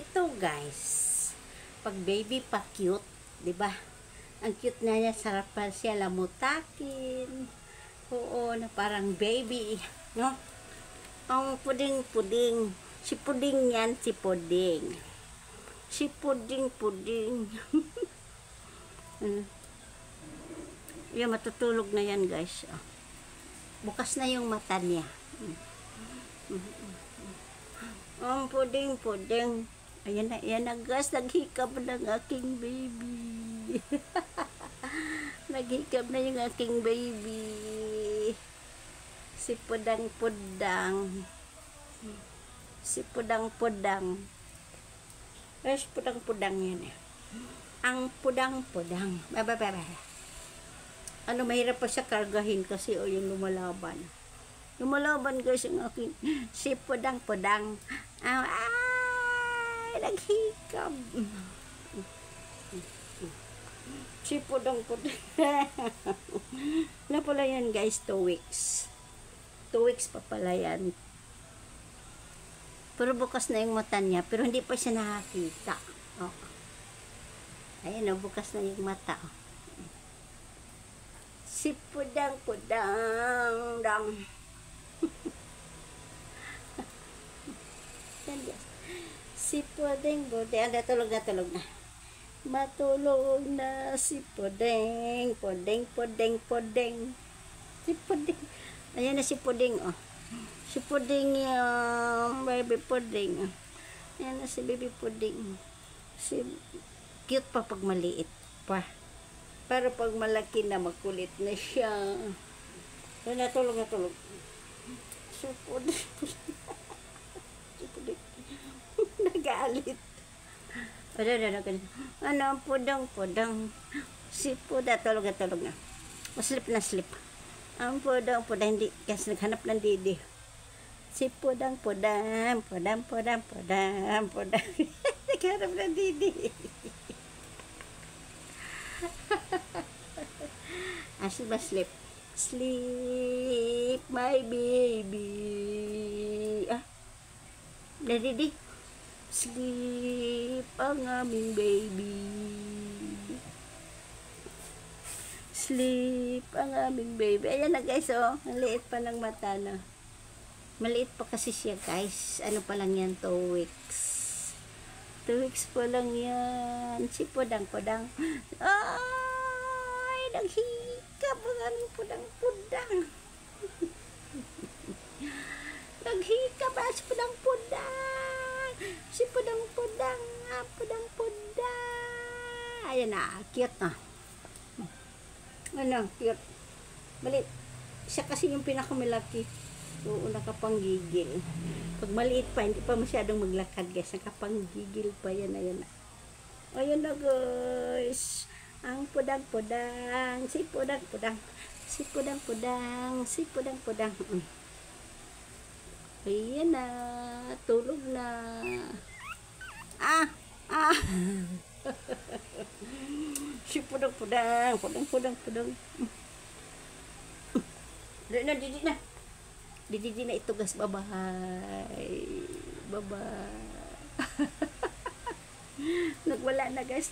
Ito guys, pag baby pa cute, 'di ba? Ang cute na niya, sarap pa siya lamutakin. Oo, na parang baby, no? Ang puding-puding. Si puding yan, si puding. Si puding-puding. Yan, matutulog na yan guys. Oh. Bukas na yung mata niya. Ang puding-puding. Ayan na guys, naghikab ng aking baby. Naghikab na yung aking baby. Si pudang-pudang. Si pudang-pudang. Yes, pudang-pudang yun eh. Ang pudang-pudang. Baba. Ano, mahirap pa siya kargahin kasi o yung lumalaban. Lumalaban guys yung aking si pudang-pudang. Ay, naghikab. Si pudang-pudang. Na pala yan guys, 2 weeks. 2 weeks pa pala yan. Pero bukas na yung mata niya, pero hindi pa siya nakakita. Oh. Ayan o, bukas na yung mata. Si pudang-pudang. Dang. Si puding-puding. Tulog na. Matulog na si puding. Puding. Si puding. Ayan na si puding, oh. Si puding yung baby puding. Ayan na si baby puding. Si cute pa pag maliit pa. Pero pag malaki na, makulit na siya. So, natulog. Si puding. Si puding. Nagalit. Ano, pudang. Si pudang, tulog na. Slip na. Ang pudang, hindi. Kasi naghanap ng didi. Si pudang. Naghanap ng didi. Asli ba sleep? Sleep, my baby. Didi. Sleep ang aming baby. Sleep ang aming baby. Ayan na guys, oh. Ang liit pa ng mata na. Maliit pa kasi siya guys. Ano pa lang yan, 2 weeks. 2 weeks pa lang yan. Si pudang-pudang. Ay, naghikab ang aming pudang-pudang. Naghikab ang si pudang-pudang. Si pudang-pudang. Pudang-pudang. Ayan na, cute na. Ano, cute. Maliit. Siya kasi yung pinakamalaki. Oo, nakapanggigil. Pag maliit pa, hindi pa masyadong maglakad guys. Nakapanggigil pa yan. Ayan na guys. Ang pudang-pudang. Si pudang-pudang. Ayan na. Tulog na. Si pudang-pudang. Didi na ito guys. Bye-bye. Nagwala na guys.